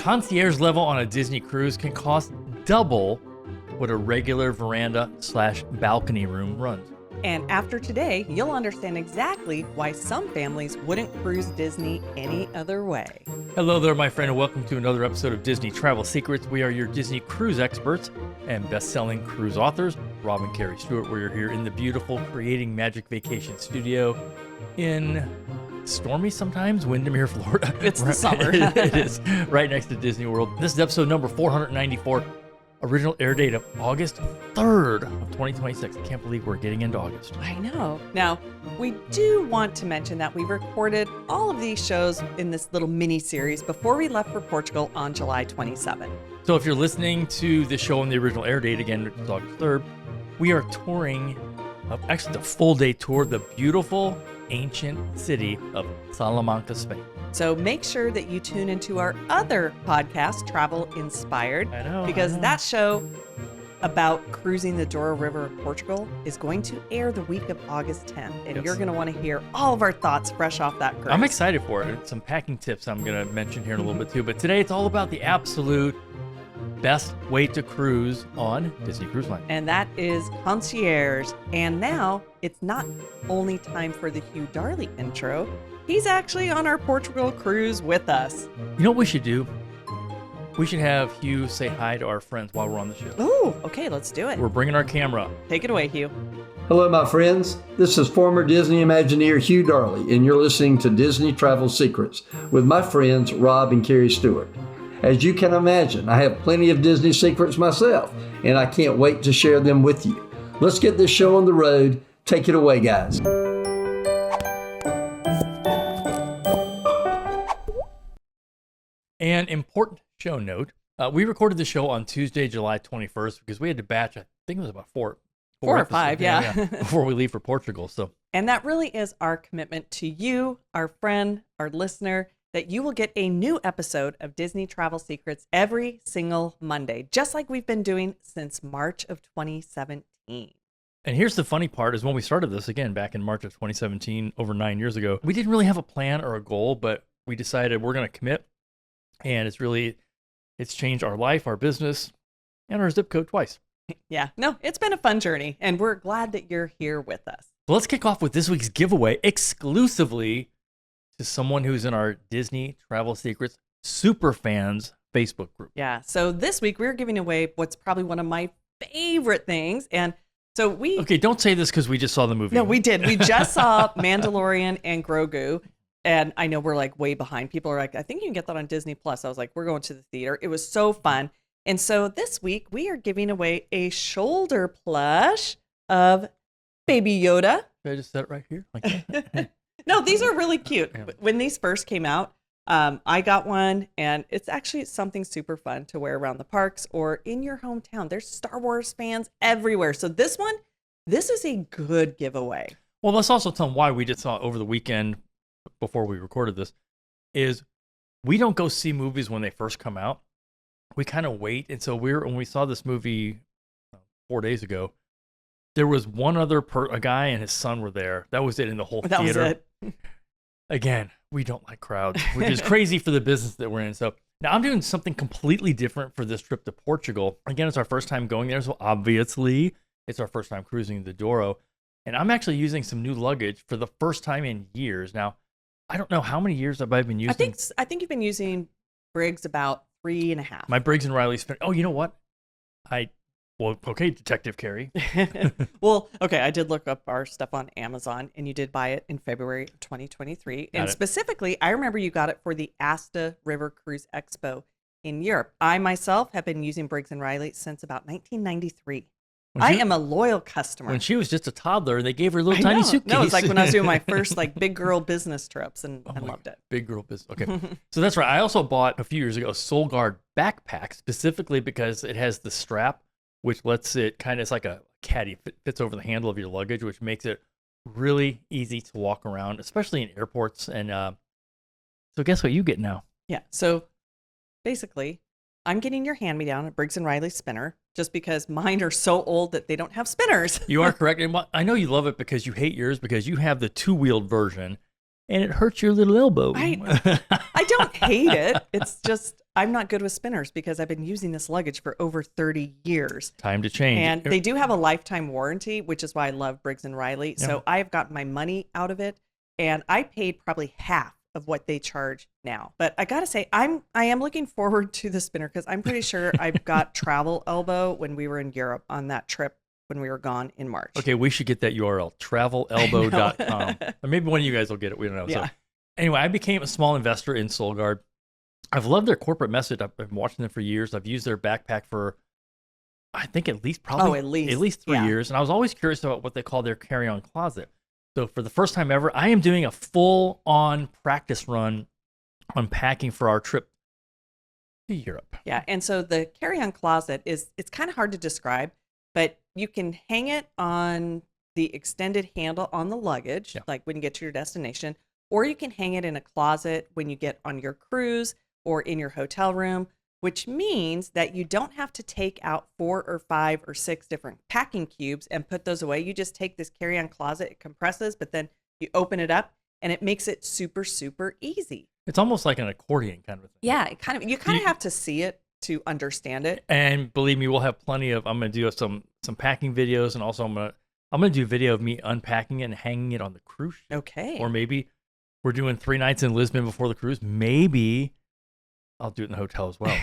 concierge level on a Disney cruise can cost double what a regular veranda/balcony room runs. And after today, you'll understand exactly why some families wouldn't cruise Disney any other way. Hello there, my friend, and welcome to another episode of Disney Travel Secrets. We are your Disney cruise experts and best-selling cruise authors, Rob and Carrie Stewart. We're here in the beautiful Creating Magic Vacation Studio in stormy, sometimes Windermere, Florida. It's the summer. It is, right next to Disney World. This is episode number 494. Original air date of August 3rd of 2026. I can't believe we're getting into August. I know. Now, we do want to mention that we recorded all of these shows in this little mini series before we left for Portugal on July 27th. So if you're listening to the show on the original air date, again, it's August 3rd, we are touring, actually the full day tour, the beautiful ancient city of Salamanca, Spain. So make sure that you tune into our other podcast, Travel Inspired, because that show about cruising the Douro River of Portugal is going to air the week of August 10th, and you're going to want to hear all of our thoughts fresh off that cruise. I'm excited for it. Some packing tips I'm going to mention here in a little bit too, but today it's all about the absolute best way to cruise on Disney Cruise Line. And that is Concierge. And now it's not only time for the Hugh Darley intro. He's actually on our Portugal cruise with us. You know what we should do? We should have Hugh say hi to our friends while we're on the show. Oh, okay, let's do it. We're bringing our camera. Take it away, Hugh. Hello, my friends. This is former Disney Imagineer Hugh Darley, and you're listening to Disney Travel Secrets with my friends Rob and Carrie Stewart. As you can imagine, I have plenty of Disney secrets myself, and I can't wait to share them with you. Let's get this show on the road. Take it away, guys. An important show note. We recorded the show on Tuesday, July 21st, because we had to batch, I think it was about four or five, yeah. Before we leave for Portugal. And that really is our commitment to you, our friend, our listener, that you will get a new episode of Disney Travel Secrets every single Monday, just like we've been doing since March of 2017. And here's the funny part is when we started this, again, back in March of 2017, over 9 years ago, we didn't really have a plan or a goal, but we decided we're going to commit. And it's changed our life, our business, and our zip code twice. Yeah, no, it's been a fun journey, and we're glad that you're here with us. So let's kick off with this week's giveaway exclusively to someone who's in our Disney Travel Secrets Super Fans Facebook group. Yeah, so this week we're giving away what's probably one of my favorite things, and so Okay, don't say this because we just saw the movie. No, we did. We just saw Mandalorian and Grogu. And I know we're like way behind. People are like, I think you can get that on Disney Plus. I was like, we're going to the theater. It was so fun. And so this week we are giving away a shoulder plush of Baby Yoda. Did I just set it right here? Like that? No, these are really cute. When these first came out, I got one, and it's actually something super fun to wear around the parks or in your hometown. There's Star Wars fans everywhere. So this is a good giveaway. Well, let's also tell them why we just saw it over the weekend before we recorded this, is we don't go see movies when they first come out. We kind of wait. And so when we saw this movie 4 days ago, there was one other a guy and his son were there. That was it in the whole theater. That was it. Again, we don't like crowds, which is crazy for the business that we're in. So now I'm doing something completely different for this trip to Portugal. Again, it's our first time going there. So obviously it's our first time cruising the Douro. And I'm actually using some new luggage for the first time in years. Now, I don't know how many years have I been using. I think you've been using Briggs about 3.5. My Briggs and Riley spin. Oh, you know what? Okay, Detective Carrie. Well, okay, I did look up our stuff on Amazon, and you did buy it in February of 2023. And specifically, I remember you got it for the Asta River Cruise Expo in Europe. I myself have been using Briggs and Riley since about 1993. I am a loyal customer. When she was just a toddler, they gave her a little tiny suitcase. No, it's like when I was doing my first big girl business trips, and I loved it. Big girl business. Okay. So that's right. I also bought a few years ago a Soul Guard backpack specifically because it has the strap, which lets it it's like a caddy. It fits over the handle of your luggage, which makes it really easy to walk around, especially in airports. And so guess what you get now? Yeah. So basically, I'm getting your hand-me-down, a Briggs & Riley spinner, just because mine are so old that they don't have spinners. You are correct. And I know you love it because you hate yours because you have the two-wheeled version, and it hurts your little elbow. I don't hate it. It's just I'm not good with spinners because I've been using this luggage for over 30 years. Time to change. And they do have a lifetime warranty, which is why I love Briggs & Riley. Yeah. So I've got my money out of it, and I paid probably half of what they charge now. But I got to say, I am looking forward to the spinner because I'm pretty sure I've got travel elbow when we were in Europe on that trip when we were gone in March. Okay, we should get that URL, travelelbow.com. Or maybe one of you guys will get it. We don't know. Yeah. So anyway, I became a small investor in Solgaard. I've loved their corporate message. I've been watching them for years. I've used their backpack for, I think, at least 3 years. And I was always curious about what they call their carry-on closet. So for the first time ever, I am doing a full-on practice run on packing for our trip to Europe. Yeah, and so the carry-on closet it's kind of hard to describe, but you can hang it on the extended handle on the luggage, like when you get to your destination, or you can hang it in a closet when you get on your cruise or in your hotel room, which means that you don't have to take out 4 or 5 or 6 different packing cubes and put those away. You just take this carry-on closet, it compresses, but then you open it up and it makes it super, super easy. It's almost like an accordion kind of thing. Yeah, you kind of have to see it to understand it. And believe me, we'll have plenty of, I'm going to do some packing videos, and also I'm going to do a video of me unpacking it and hanging it on the cruise ship. Okay. Or maybe we're doing 3 nights in Lisbon before the cruise. Maybe I'll do it in the hotel as well.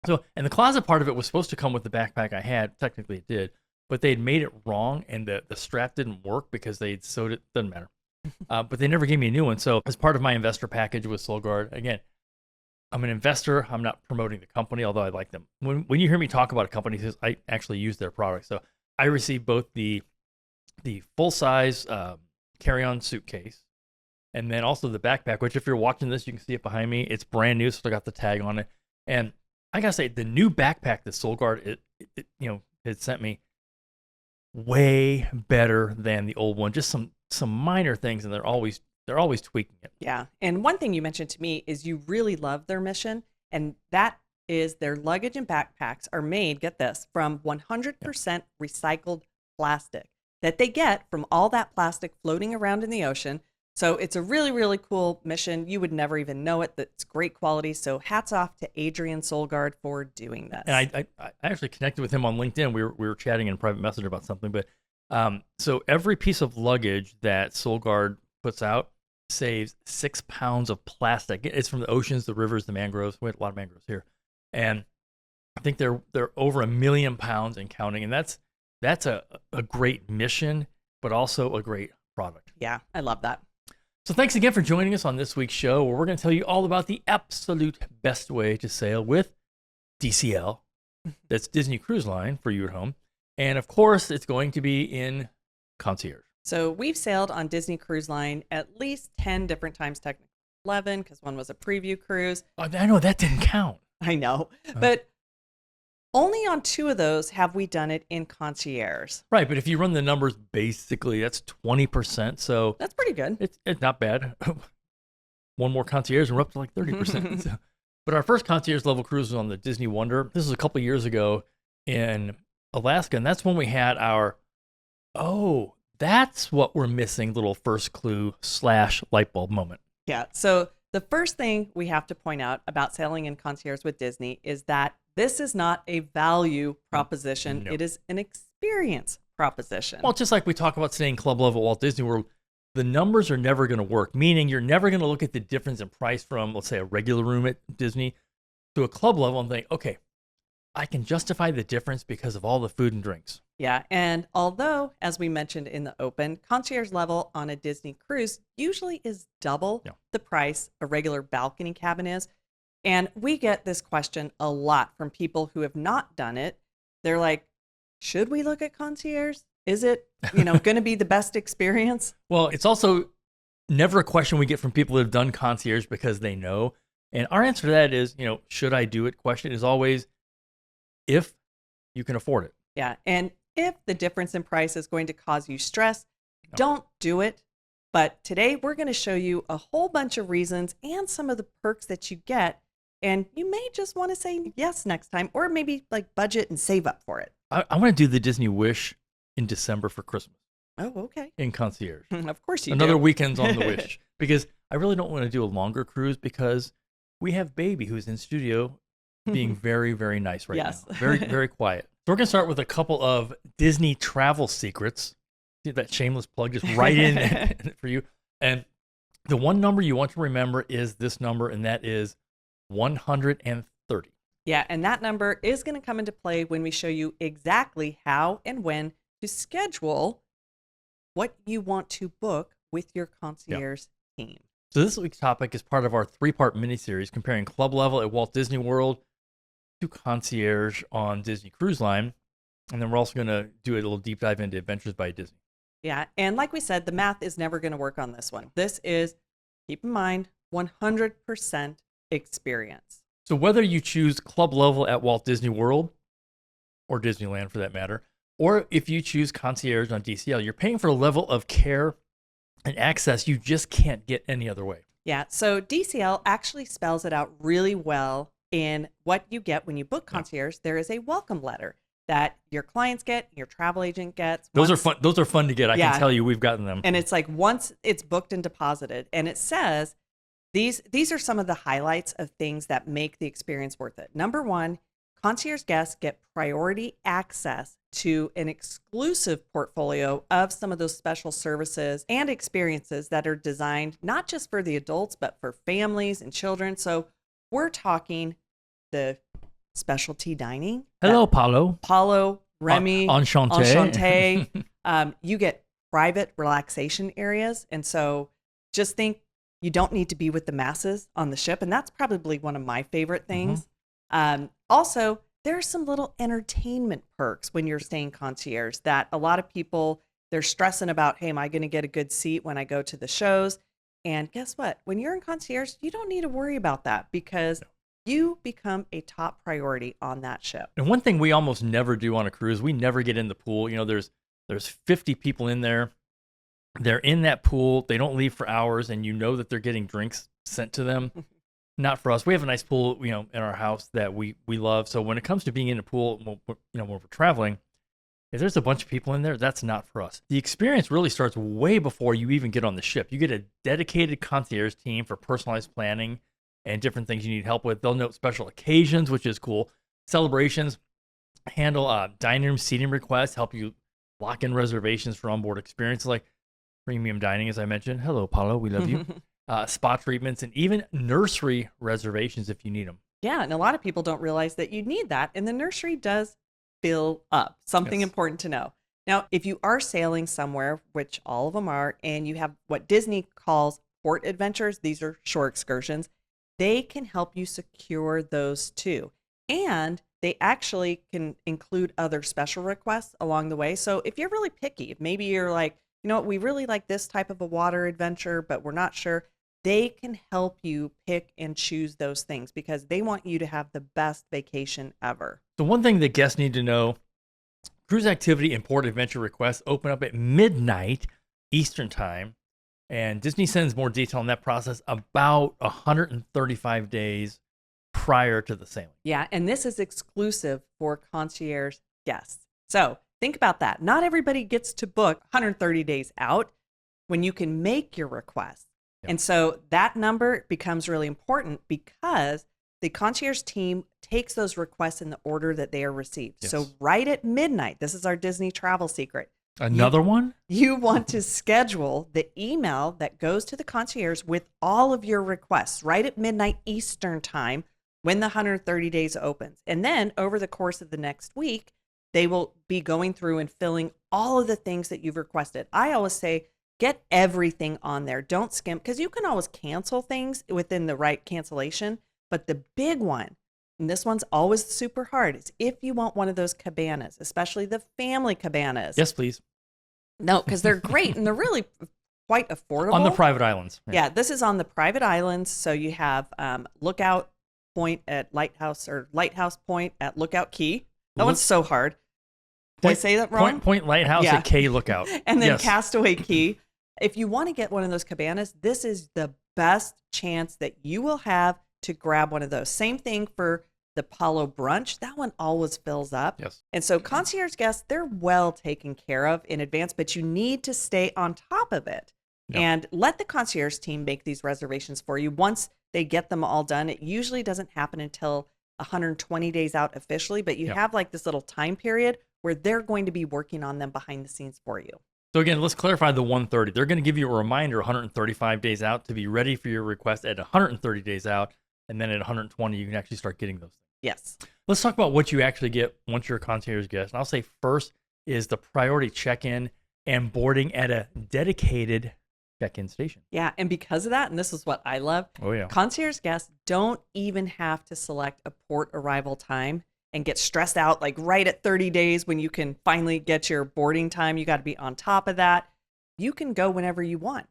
So, and the closet part of it was supposed to come with the backpack I had. Technically it did, but they had made it wrong, and the strap didn't work because they had sewed it. Doesn't matter. But they never gave me a new one. So as part of my investor package with Solgaard, again, I'm an investor. I'm not promoting the company, although I like them. When you hear me talk about a company, I actually use their product. So I received both the full-size carry-on suitcase, and then also the backpack, which if you're watching this, you can see it behind me. It's brand new, so I got the tag on it. And I gotta say, the new backpack that Solgaard had sent me, way better than the old one. Just some minor things, and they're always tweaking it. Yeah. And one thing you mentioned to me is you really love their mission, and that is their luggage and backpacks are made, get this, from 100% recycled plastic that they get from all that plastic floating around in the ocean. So it's a really, really cool mission. You would never even know it. That's great quality. So hats off to Adrian Solgaard for doing this. And I actually connected with him on LinkedIn. We were chatting in a private message about something. But so every piece of luggage that Solgaard puts out saves 6 pounds of plastic. It's from the oceans, the rivers, the mangroves. We have a lot of mangroves here. And I think they're over 1 million pounds and counting. And that's a great mission, but also a great product. Yeah, I love that. So thanks again for joining us on this week's show, where we're going to tell you all about the absolute best way to sail with DCL. That's Disney Cruise Line for you at home. And of course, it's going to be in Concierge. So we've sailed on Disney Cruise Line at least 10 different times, technically 11, because one was a preview cruise. Oh, I know that didn't count. I know, but only on 2 of those have we done it in Concierge. Right, but if you run the numbers, basically that's 20%. So that's pretty good. It's not bad. One more Concierge and we're up to like 30%. So, but our first Concierge level cruise was on the Disney Wonder. This was a couple years ago in Alaska, and that's when we had our, that's what we're missing, little first clue / light bulb moment. Yeah, so the first thing we have to point out about sailing in Concierge with Disney is that this is not a value proposition. No. It is an experience proposition. Well, just like we talk about staying club level at Walt Disney World, the numbers are never going to work, meaning you're never going to look at the difference in price from, let's say, a regular room at Disney to a club level and think, okay, I can justify the difference because of all the food and drinks. Yeah, and although, as we mentioned in the open, concierge level on a Disney cruise usually is double the price a regular balcony cabin is. And we get this question a lot from people who have not done it. They're like, should we look at concierge? Is it, going to be the best experience? Well, it's also never a question we get from people that have done concierge because they know. And our answer to that is, should I do it? Question is always if you can afford it. Yeah. And if the difference in price is going to cause you stress, don't do it. But today we're going to show you a whole bunch of reasons and some of the perks that you get. And you may just want to say yes next time, or maybe like budget and save up for it. I want to do the Disney Wish in December for Christmas. Oh, okay. In concierge. Of course you Another do. weekend's on the Wish. Because I really don't want to do a longer cruise because we have Baby, who's in studio, being very, very nice right Yes. now. Very, very quiet. So we're going to start with a couple of Disney travel secrets. See that shameless plug just right in for you. And the one number you want to remember is this number, and that is 130. Yeah, and that number is going to come into play when we show you exactly how and when to schedule what you want to book with your concierge team. So this week's topic is part of our 3-part mini-series comparing club level at Walt Disney World to concierge on Disney Cruise Line. And then we're also going to do a little deep dive into Adventures by Disney. Yeah, and like we said, the math is never going to work on this one. This is, keep in mind, 100% experience. So whether you choose club level at Walt Disney World or Disneyland for that matter, or if you choose concierge on DCL, you're paying for a level of care and access you just can't get any other way. Yeah, so DCL actually spells it out really well in what you get when you book concierge. There is a welcome letter that your clients get, your travel agent gets. Those are fun. Those are fun to get. I can tell you, we've gotten them. And it's like once it's booked and deposited, and it says these are some of the highlights of things that make the experience worth it. Number one, concierge guests get priority access to an exclusive portfolio of some of those special services and experiences that are designed not just for the adults, but for families and children. So we're talking the specialty dining. Hello, Paulo. Paulo, Remy, Enchanté. You get private relaxation areas. And so just think you don't need to be with the masses on the ship. And that's probably one of my favorite things. Also, there are some little entertainment perks when you're staying concierge that a lot of people, they're stressing about, hey, am I going to get a good seat when I go to the shows? And guess what? When you're in concierge, you don't need to worry about that because you become a top priority on that ship. And one thing we almost never do on a cruise, we never get in the pool. You know, there's 50 people in there. They're in that pool. They don't leave for hours, and you know that they're getting drinks sent to them. Not for us. We have a nice pool, you know, in our house that we love. So when it comes to being in a pool, you know, when we're traveling, if there's a bunch of people in there, that's not for us. The experience really starts way before you even get on the ship. You get a dedicated concierge team for personalized planning and different things you need help with. They'll note special occasions, which is cool. Celebrations, handle dining room seating requests, help you lock in reservations for onboard experiences like premium dining, as I mentioned. Hello, Paulo, we love you. Spa treatments, and even nursery reservations if you need them. Yeah, and a lot of people don't realize that you need that, and the nursery does fill up. Something important to know. Now, if you are sailing somewhere, which all of them are, and you have what Disney calls port adventures, these are shore excursions, they can help you secure those too. And they actually can include other special requests along the way. So if you're really picky, if maybe you're like, you know what, we really like this type of a water adventure, but we're not sure, they can help you pick and choose those things because they want you to have the best vacation ever. So one thing that guests need to know, cruise activity and port adventure requests open up at midnight Eastern time, and Disney sends more detail on that process about 135 days prior to the sailing. Yeah, and this is exclusive for concierge guests. So think about that. Not everybody gets to book 130 days out when you can make your request. And so that number becomes really important because the concierge team takes those requests in the order that they are received. Yes. So right at midnight, this is our Disney travel secret. Another one? You want to schedule the email that goes to the concierge with all of your requests right at midnight Eastern time when the 130 days opens. And then over the course of the next week, they will be going through and filling all of the things that you've requested. I always say, get everything on there. Don't skimp, because you can always cancel things within the right cancellation. But the big one, and this one's always super hard, is if you want one of those cabanas, especially the family cabanas. Yes, please. No, because they're great and they're really quite affordable. On the private islands. Yeah, this is on the private islands. So you have Lookout Point at Lighthouse or Lighthouse Point at Lookout Key. That one's so hard. Did I say that wrong? Point Lighthouse at K Lookout. And then Castaway Key. If you want to get one of those cabanas, this is the best chance that you will have to grab one of those. Same thing for the Apollo brunch. That one always fills up. Yes. And so concierge guests, they're well taken care of in advance, but you need to stay on top of it Yep. And let the concierge team make these reservations for you. Once they get them all done, it usually doesn't happen until 120 days out officially, but you Yep. have like this little time period where they're going to be working on them behind the scenes for you. So again, let's clarify the 130. They're going to give you a reminder 135 days out to be ready for your request at 130 days out. And then at 120, you can actually start getting those things. Yes. Let's talk about what you actually get once you're a concierge guest. And I'll say first is the priority check-in and boarding at a dedicated check-in station. Yeah. And because of that, and this is what I love, Oh, yeah. concierge guests don't even have to select a port arrival time and get stressed out like right at 30 days when you can finally get your boarding time. You got to be on top of that. You can go whenever you want.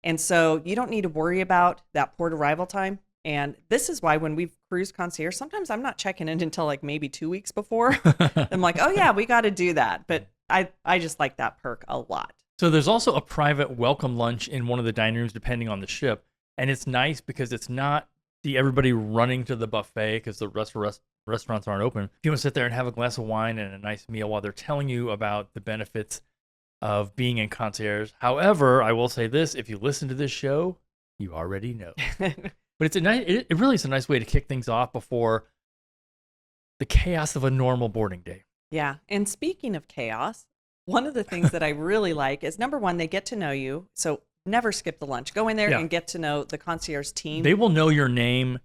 And so you don't need to worry about that port arrival time. And this is why when we've cruised concierge, sometimes I'm not checking in until like maybe 2 weeks before. I'm like, oh yeah, we got to do that. But I just like that perk a lot. So there's also a private welcome lunch in one of the dining rooms, depending on the ship. And it's nice because it's not everybody running to the buffet because the restaurants aren't open. If you want to sit there and have a glass of wine and a nice meal while they're telling you about the benefits of being in concierge. However, I will say this, if you listen to this show, you already know. But it's it really is a nice way to kick things off before the chaos of a normal boarding day. Yeah. And speaking of chaos, one of the things that I really like is, number one, they get to know you. So never skip the lunch. Go in there and get to know the concierge team. They will know your name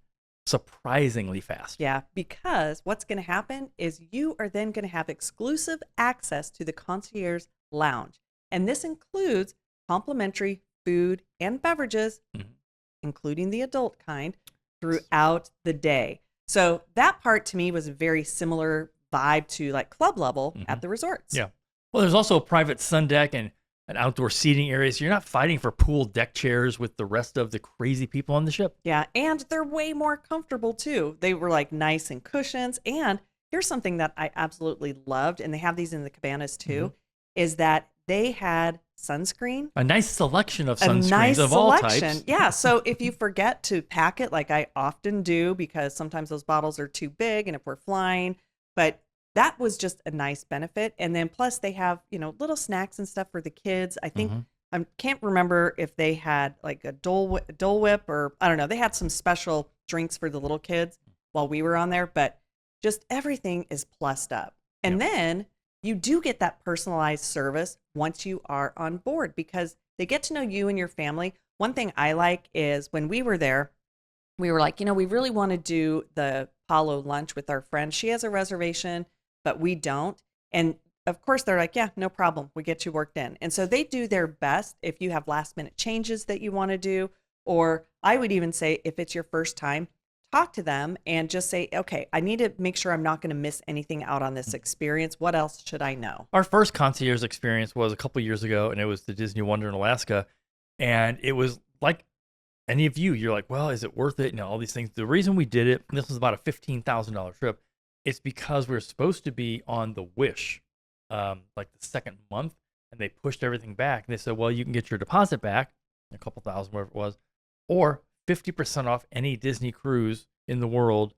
surprisingly fast. Yeah, because what's going to happen is you are then going to have exclusive access to the Concierge Lounge. And this includes complimentary food and beverages, including the adult kind, throughout the day. So that part to me was a very similar vibe to like club level at the resorts. Yeah. Well, there's also a private sundeck and an outdoor seating area, so you're not fighting for pool deck chairs with the rest of the crazy people on the ship. Yeah, and they're way more comfortable too. They were like nice and cushions. And here's something that I absolutely loved, and they have these in the cabanas too, is that they had sunscreen. A nice selection of sunscreens of all types. Yeah, so if you forget to pack it, like I often do, because sometimes those bottles are too big and if we're flying, but that was just a nice benefit. And then plus they have, little snacks and stuff for the kids. I think, I can't remember if they had like a Dole Whip or I don't know. They had some special drinks for the little kids while we were on there, but just everything is plussed up. And then you do get that personalized service once you are on board because they get to know you and your family. One thing I like is when we were there, we were like, we really want to do the Apollo lunch with our friend. She has a reservation, but we don't. And of course, they're like, yeah, no problem. We get you worked in. And so they do their best if you have last minute changes that you want to do. Or I would even say if it's your first time, talk to them and just say, okay, I need to make sure I'm not going to miss anything out on this experience. What else should I know? Our first concierge experience was a couple years ago, and it was the Disney Wonder in Alaska. And it was like any of you, you're like, well, is it worth it? All these things. The reason we did it, this was about a $15,000 trip, it's because we were supposed to be on the Wish like the second month, and they pushed everything back. And they said, well, you can get your deposit back, a couple thousand, whatever it was, or 50% off any Disney cruise in the world,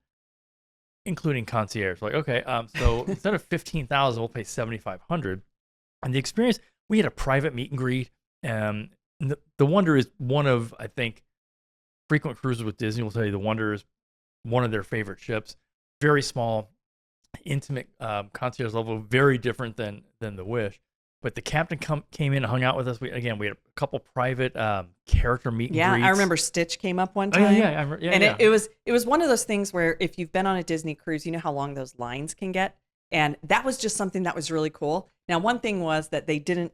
including concierge. Like, okay, so instead of $15,000, we'll pay $7,500. And the experience, we had a private meet and greet. The Wonder is one of, I think, frequent cruisers with Disney will tell you the Wonder is one of their favorite ships. Very small, intimate concierge level, very different than the Wish. But the captain came in and hung out with us. We had a couple private character meet and greets. Yeah, I remember Stitch came up one time. Oh, yeah. And it was one of those things where if you've been on a Disney cruise, you know how long those lines can get. And that was just something that was really cool. Now, one thing was that they didn't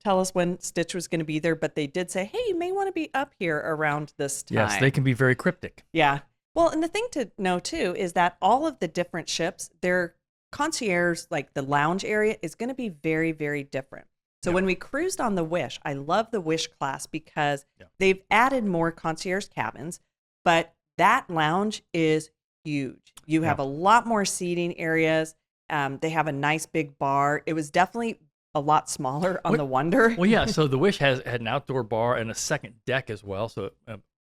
tell us when Stitch was going to be there, but they did say, hey, you may want to be up here around this time. Yes, they can be very cryptic. Yeah. Well, and the thing to know, too, is that all of the different ships, their concierge, like the lounge area, is going to be very, very different. So when we cruised on the Wish, I love the Wish class because they've added more concierge cabins, but that lounge is huge. You have a lot more seating areas. They have a nice big bar. It was definitely a lot smaller on the Wonder. Well, yeah. So the Wish had an outdoor bar and a second deck as well. So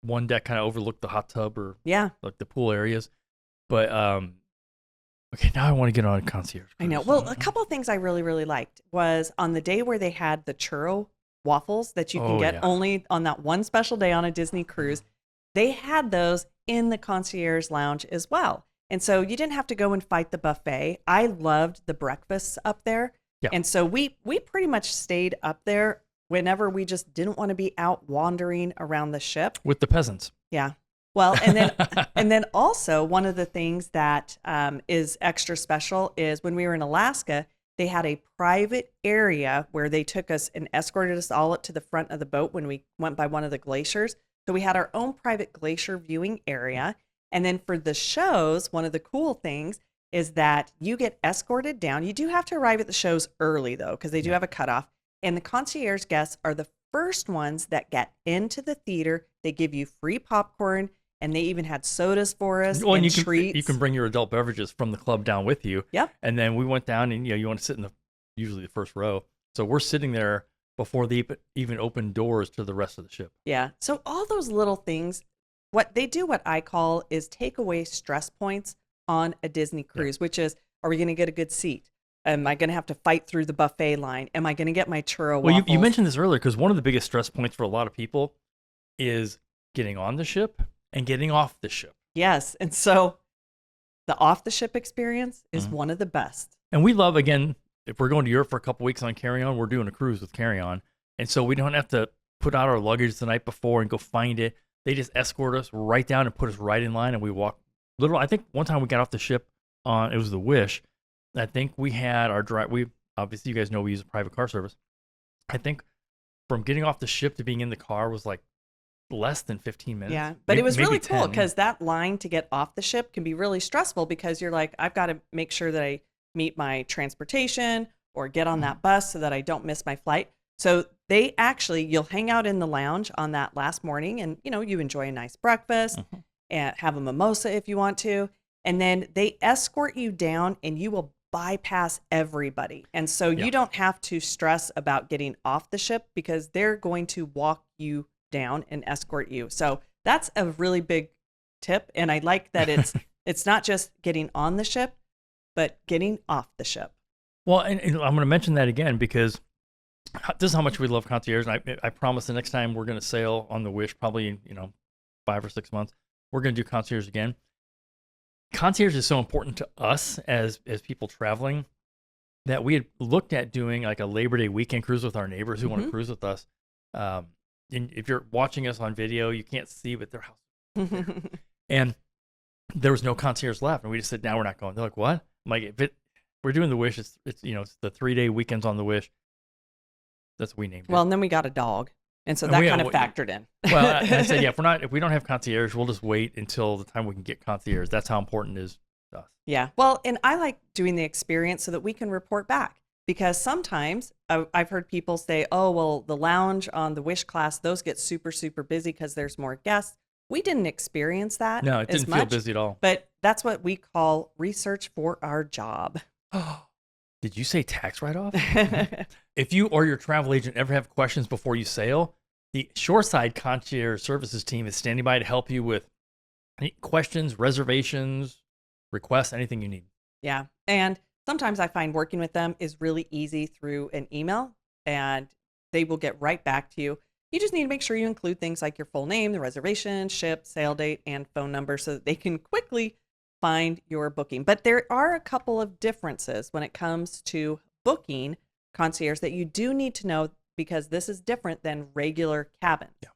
one deck kind of overlooked the hot tub or like the pool areas. But okay, now I want to get on a concierge cruise. I know. Well, a couple of things I really, really liked was on the day where they had the churro waffles that you can get only on that one special day on a Disney cruise. They had those in the Concierge Lounge as well. And so you didn't have to go and fight the buffet. I loved the breakfasts up there. Yeah. And so we pretty much stayed up there whenever we just didn't want to be out wandering around the ship. With the peasants. Yeah. Well, and then also one of the things that is extra special is when we were in Alaska, they had a private area where they took us and escorted us all up to the front of the boat when we went by one of the glaciers. So we had our own private glacier viewing area. And then for the shows, one of the cool things is that you get escorted down. You do have to arrive at the shows early, though, because they do have a cutoff. And the concierge guests are the first ones that get into the theater. They give you free popcorn, and they even had sodas for us and treats. You can bring your adult beverages from the club down with you. Yep. And then we went down, and you want to sit in usually the first row. So we're sitting there before they even open doors to the rest of the ship. Yeah. So all those little things, what they do, what I call is take away stress points on a Disney cruise, which is, are we going to get a good seat? Am I going to have to fight through the buffet line? Am I going to get my churro waffles? Well, you mentioned this earlier because one of the biggest stress points for a lot of people is getting on the ship and getting off the ship. Yes. And so the off the ship experience is one of the best. And we love, again, if we're going to Europe for a couple weeks on carry-on, we're doing a cruise with carry-on. And so we don't have to put out our luggage the night before and go find it. They just escort us right down and put us right in line, and we walk. Literally, I think one time we got off the ship it was the Wish. I think we had our drive. Obviously, you guys know we use a private car service. I think from getting off the ship to being in the car was like less than 15 minutes. Yeah, but it was really cool because that line to get off the ship can be really stressful because you're like, I've got to make sure that I meet my transportation or get on that bus so that I don't miss my flight. So you'll hang out in the lounge on that last morning and, you enjoy a nice breakfast and have a mimosa if you want to. And then they escort you down and you will bypass everybody. And so you don't have to stress about getting off the ship because they're going to walk you down and escort you. So that's a really big tip. And I like that it's not just getting on the ship, but getting off the ship. Well, and I'm going to mention that again because this is how much we love concierge. And I promise the next time we're going to sail on the Wish, probably in 5 or 6 months, we're going to do concierge again. Concierge is so important to us as people traveling that we had looked at doing like a Labor Day weekend cruise with our neighbors who want to cruise with us. And if you're watching us on video, you can't see, but their house. And there was no concierge left, and we just said, "Now we're not going." They're like, "What?" I'm like, "If we're doing the Wish, it's it's the 3-day weekends on the Wish." That's what we named it. Well, and then we got a dog. And so that kind of factored in. Well, I said, if we don't have concierge, we'll just wait until the time we can get concierge. That's how important it is to us. Yeah. Well, and I like doing the experience so that we can report back because sometimes I've heard people say, oh, well, the lounge on the Wish class, those get super, super busy because there's more guests. We didn't experience that. No, it didn't feel busy at all. But that's what we call research for our job. Did you say tax write-off? If you or your travel agent ever have questions before you sail, the Shoreside Concierge Services team is standing by to help you with any questions, reservations, requests, anything you need. Yeah. And sometimes I find working with them is really easy through an email, and they will get right back to you. You just need to make sure you include things like your full name, the reservation, ship, sail date, and phone number so that they can quickly find your booking. But there are a couple of differences when it comes to booking concierge that you do need to know because this is different than regular cabins. Yeah.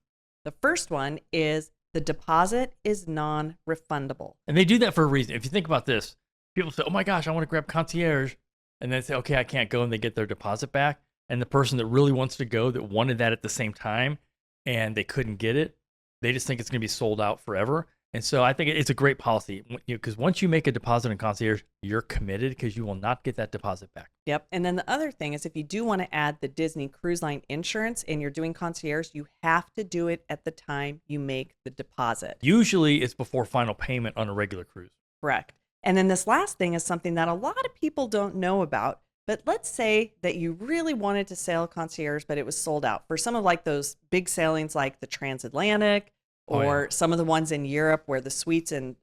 The first one is the deposit is non-refundable. And they do that for a reason. If you think about this, people say, oh my gosh, I want to grab concierge. And then say, okay, I can't go. And they get their deposit back. And the person that really wants to go that wanted that at the same time and they couldn't get it, they just think it's going to be sold out forever. And so I think it's a great policy because once you make a deposit in concierge, you're committed because you will not get that deposit back. Yep. And then the other thing is if you do want to add the Disney Cruise Line insurance and you're doing concierge, you have to do it at the time you make the deposit. Usually it's before final payment on a regular cruise. Correct. And then this last thing is something that a lot of people don't know about. But let's say that you really wanted to sail concierge, but it was sold out for some of like those big sailings like the transatlantic or some of the ones in Europe where the suites and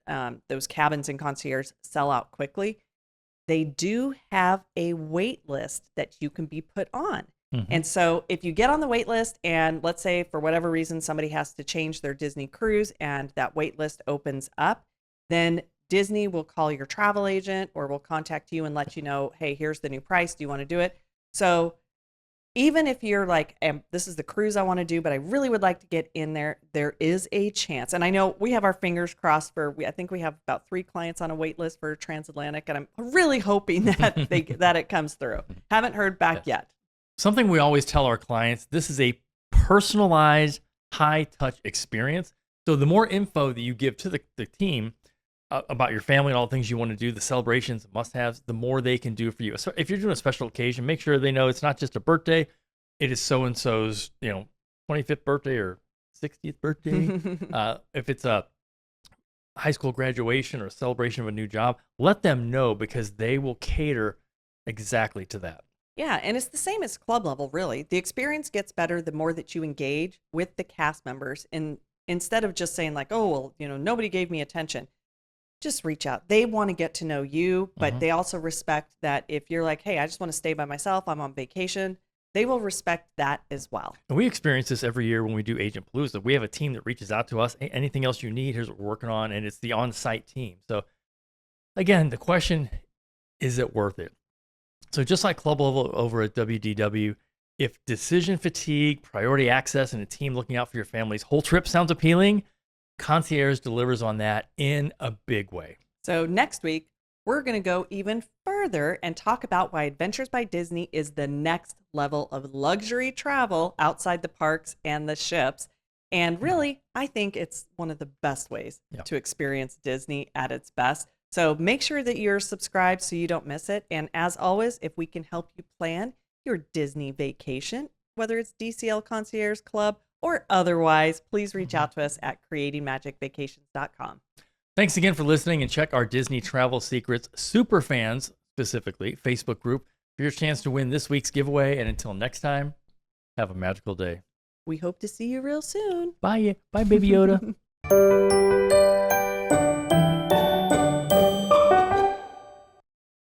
those cabins in concierge sell out quickly. They do have a wait list that you can be put on. And so if you get on the wait list and let's say for whatever reason somebody has to change their Disney cruise and that wait list opens up, then Disney will call your travel agent or will contact you and let you know, hey, here's the new price. Do you want to do it? So even if you're like, this is the cruise I want to do, but I really would like to get in there, there is a chance. And I know we have our fingers crossed I think we have about 3 clients on a wait list for transatlantic, and I'm really hoping that that it comes through. Haven't heard back yet. Something we always tell our clients, this is a personalized, high-touch experience. So the more info that you give to the team about your family and all the things you want to do, the celebrations, must-haves, the more they can do for you. So if you're doing a special occasion, make sure they know it's not just a birthday. It is so-and-so's, 25th birthday or 60th birthday. If it's a high school graduation or a celebration of a new job, let them know because they will cater exactly to that. Yeah, and it's the same as club level, really. The experience gets better the more that you engage with the cast members. And instead of just saying like, oh, well, nobody gave me attention, just reach out. They want to get to know you, but they also respect that if you're like, hey, I just want to stay by myself, I'm on vacation, they will respect that as well. And we experience this every year when we do Agent Palooza. We have a team that reaches out to us. Hey, anything else you need, here's what we're working on. And it's the on-site team. So again, the question, is it worth it? So just like club level over at WDW, if decision fatigue, priority access, and a team looking out for your family's whole trip sounds appealing, Concierge delivers on that in a big way. So next week, we're going to go even further and talk about why Adventures by Disney is the next level of luxury travel outside the parks and the ships. And really, I think it's one of the best ways to experience Disney at its best. So make sure that you're subscribed so you don't miss it. And as always, if we can help you plan your Disney vacation, whether it's DCL Concierge Club or otherwise, please reach out to us at creatingmagicvacations.com. Thanks again for listening, and check our Disney Travel Secrets Superfans, specifically, Facebook group for your chance to win this week's giveaway. And until next time, have a magical day. We hope to see you real soon. Bye. Bye, Baby Yoda.